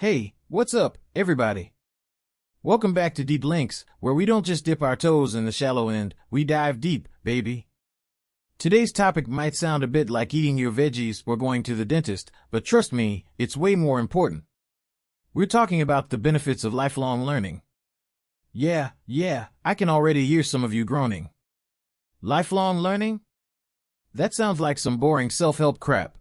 Hey, what's up, everybody? Welcome back to Deep Links, where we don't just dip our toes in the shallow end, we dive deep, baby. Today's topic might sound a bit like eating your veggies or going to the dentist, but trust me, it's way more important. We're talking about the benefits of lifelong learning. Yeah, I can already hear some of you groaning. Lifelong learning? That sounds like some boring self-help crap.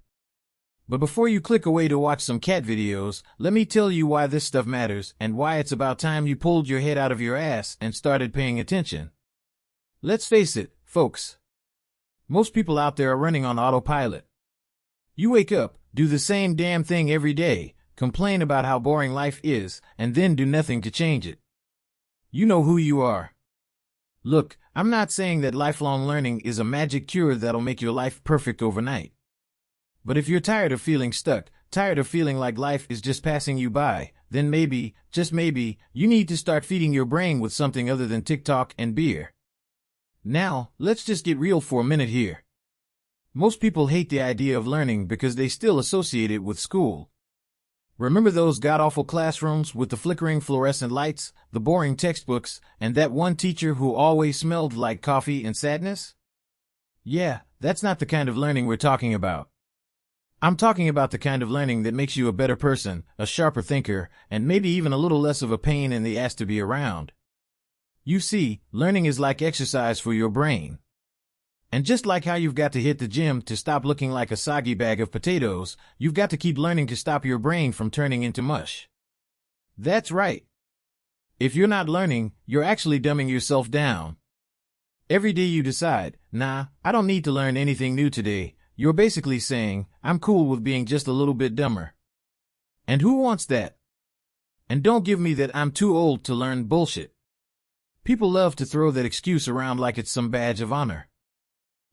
But before you click away to watch some cat videos, let me tell you why this stuff matters and why it's about time you pulled your head out of your ass and started paying attention. Let's face it, folks. Most people out there are running on autopilot. You wake up, do the same damn thing every day, complain about how boring life is, and then do nothing to change it. You know who you are. Look, I'm not saying that lifelong learning is a magic cure that'll make your life perfect overnight. But if you're tired of feeling stuck, tired of feeling like life is just passing you by, then maybe, just maybe, you need to start feeding your brain with something other than TikTok and beer. Now, let's just get real for a minute here. Most people hate the idea of learning because they still associate it with school. Remember those god-awful classrooms with the flickering fluorescent lights, the boring textbooks, and that one teacher who always smelled like coffee and sadness? Yeah, that's not the kind of learning we're talking about. I'm talking about the kind of learning that makes you a better person, a sharper thinker, and maybe even a little less of a pain in the ass to be around. You see, learning is like exercise for your brain. And just like how you've got to hit the gym to stop looking like a soggy bag of potatoes, you've got to keep learning to stop your brain from turning into mush. That's right. If you're not learning, you're actually dumbing yourself down. Every day you decide, nah, I don't need to learn anything new today. You're basically saying, I'm cool with being just a little bit dumber. And who wants that? And don't give me that I'm too old to learn bullshit. People love to throw that excuse around like it's some badge of honor.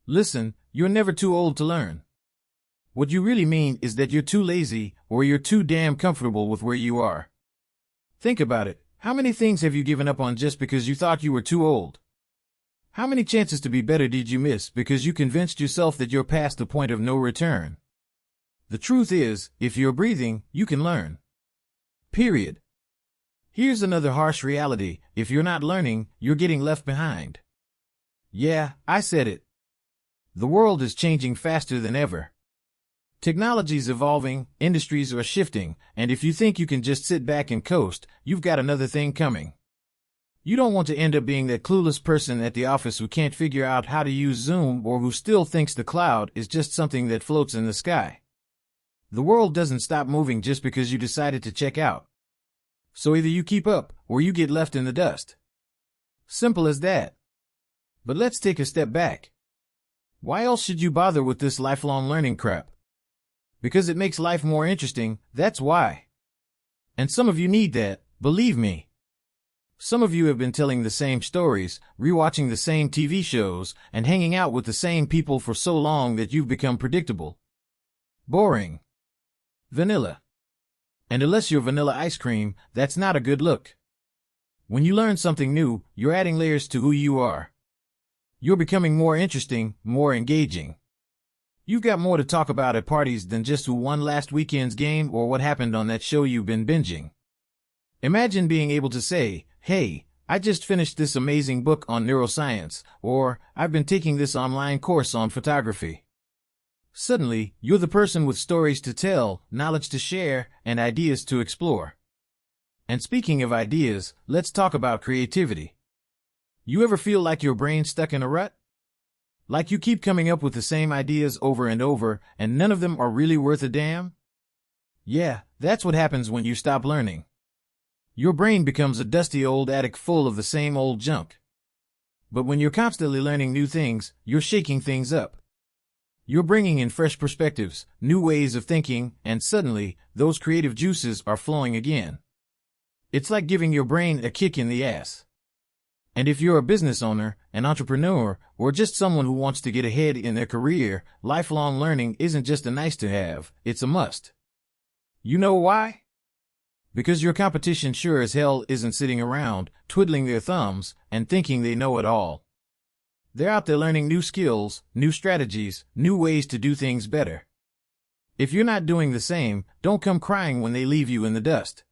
Listen, you're never too old to learn. What you really mean is that you're too lazy or you're too damn comfortable with where you are. Think about it. How many things have you given up on just because you thought you were too old? How many chances to be better did you miss because you convinced yourself that you're past the point of no return? The truth is, if you're breathing, you can learn. Period. Here's another harsh reality. If you're not learning, you're getting left behind. Yeah, I said it. The world is changing faster than ever. Technology's evolving, industries are shifting, and if you think you can just sit back and coast, you've got another thing coming. You don't want to end up being that clueless person at the office who can't figure out how to use Zoom or who still thinks the cloud is just something that floats in the sky. The world doesn't stop moving just because you decided to check out. So either you keep up or you get left in the dust. Simple as that. But let's take a step back. Why else should you bother with this lifelong learning crap? Because it makes life more interesting, that's why. And some of you need that, believe me. Some of you have been telling the same stories, rewatching the same TV shows, and hanging out with the same people for so long that you've become predictable. Boring. Vanilla. And unless you're vanilla ice cream, that's not a good look. When you learn something new, you're adding layers to who you are. You're becoming more interesting, more engaging. You've got more to talk about at parties than just who won last weekend's game or what happened on that show you've been binging. Imagine being able to say, hey, I just finished this amazing book on neuroscience, or I've been taking this online course on photography. Suddenly, you're the person with stories to tell, knowledge to share, and ideas to explore. And speaking of ideas, let's talk about creativity. You ever feel like your brain's stuck in a rut? Like you keep coming up with the same ideas over and over, and none of them are really worth a damn? Yeah, that's what happens when you stop learning. Your brain becomes a dusty old attic full of the same old junk. But when you're constantly learning new things, you're shaking things up. You're bringing in fresh perspectives, new ways of thinking, and suddenly, those creative juices are flowing again. It's like giving your brain a kick in the ass. And if you're a business owner, an entrepreneur, or just someone who wants to get ahead in their career, lifelong learning isn't just a nice to have, it's a must. You know why? Because your competition sure as hell isn't sitting around, twiddling their thumbs, and thinking they know it all. They're out there learning new skills, new strategies, new ways to do things better. If you're not doing the same, don't come crying when they leave you in the dust.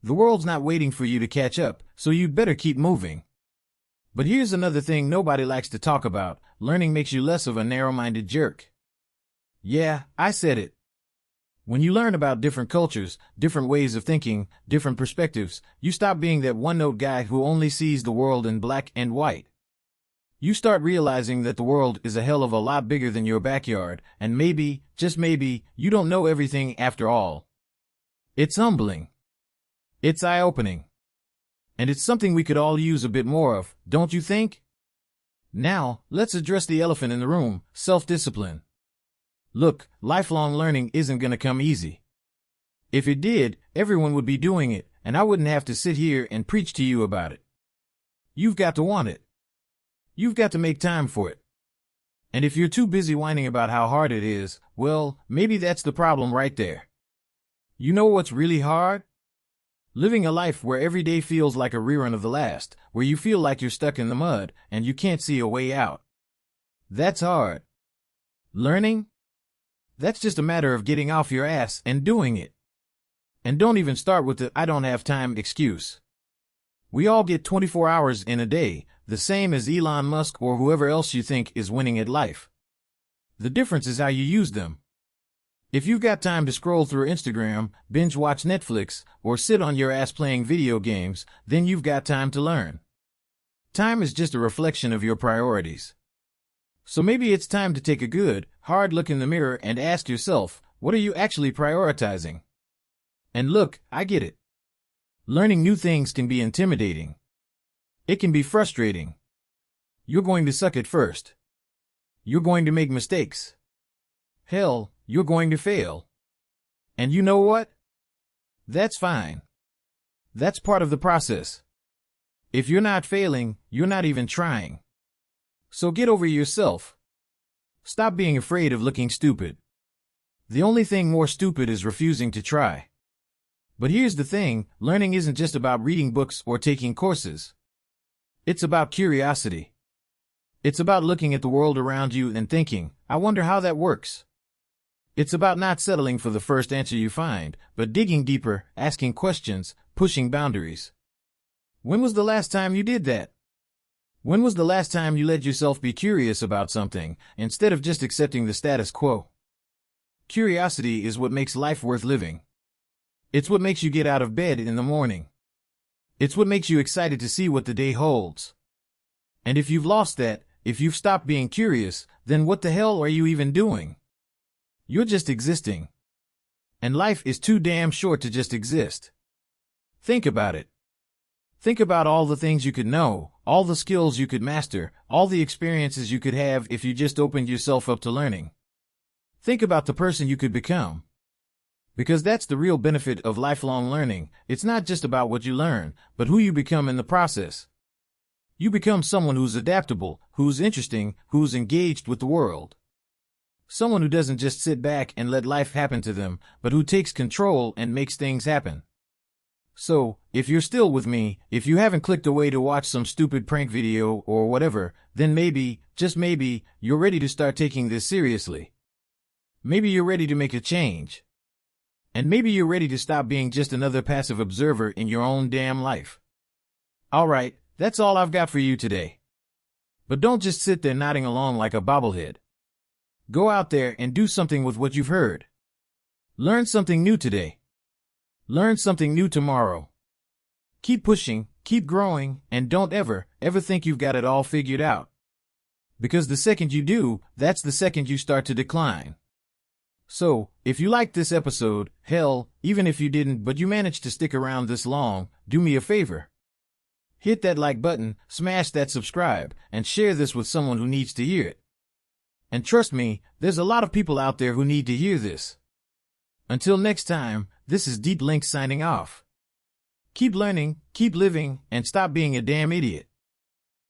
The world's not waiting for you to catch up, so you'd better keep moving. But here's another thing nobody likes to talk about: learning makes you less of a narrow-minded jerk. Yeah, I said it. When you learn about different cultures, different ways of thinking, different perspectives, you stop being that one-note guy who only sees the world in black and white. You start realizing that the world is a hell of a lot bigger than your backyard, and maybe, just maybe, you don't know everything after all. It's humbling. It's eye-opening. And it's something we could all use a bit more of, don't you think? Now, let's address the elephant in the room: self-discipline. Look, lifelong learning isn't going to come easy. If it did, everyone would be doing it, and I wouldn't have to sit here and preach to you about it. You've got to want it. You've got to make time for it. And if you're too busy whining about how hard it is, well, maybe that's the problem right there. You know what's really hard? Living a life where every day feels like a rerun of the last, where you feel like you're stuck in the mud and you can't see a way out. That's hard. Learning? That's just a matter of getting off your ass and doing it. And don't even start with the "I don't have time" excuse. We all get 24 hours in a day, the same as Elon Musk or whoever else you think is winning at life. The difference is how you use them. If you've got time to scroll through Instagram, binge watch Netflix, or sit on your ass playing video games, then you've got time to learn. Time is just a reflection of your priorities. So maybe it's time to take a good, hard look in the mirror and ask yourself, what are you actually prioritizing? And look, I get it. Learning new things can be intimidating. It can be frustrating. You're going to suck at first. You're going to make mistakes. Hell, you're going to fail. And you know what? That's fine. That's part of the process. If you're not failing, you're not even trying. So get over yourself. Stop being afraid of looking stupid. The only thing more stupid is refusing to try. But here's the thing: learning isn't just about reading books or taking courses. It's about curiosity. It's about looking at the world around you and thinking, I wonder how that works. It's about not settling for the first answer you find, but digging deeper, asking questions, pushing boundaries. When was the last time you did that? When was the last time you let yourself be curious about something, instead of just accepting the status quo? Curiosity is what makes life worth living. It's what makes you get out of bed in the morning. It's what makes you excited to see what the day holds. And if you've lost that, if you've stopped being curious, then what the hell are you even doing? You're just existing. And life is too damn short to just exist. Think about it. Think about all the things you could know, all the skills you could master, all the experiences you could have if you just opened yourself up to learning. Think about the person you could become. Because that's the real benefit of lifelong learning. It's not just about what you learn, but who you become in the process. You become someone who's adaptable, who's interesting, who's engaged with the world. Someone who doesn't just sit back and let life happen to them, but who takes control and makes things happen. So, if you're still with me, if you haven't clicked away to watch some stupid prank video or whatever, then maybe, just maybe, you're ready to start taking this seriously. Maybe you're ready to make a change. And maybe you're ready to stop being just another passive observer in your own damn life. Alright, that's all I've got for you today. But don't just sit there nodding along like a bobblehead. Go out there and do something with what you've heard. Learn something new today. Learn something new tomorrow. Keep pushing, keep growing, and don't ever think you've got it all figured out. Because the second you do, that's the second you start to decline. So, if you liked this episode, hell, even if you didn't but you managed to stick around this long, do me a favor. Hit that like button, smash that subscribe, and share this with someone who needs to hear it. And trust me, there's a lot of people out there who need to hear this. Until next time, this is Deep Lynx signing off. Keep learning, keep living, and stop being a damn idiot.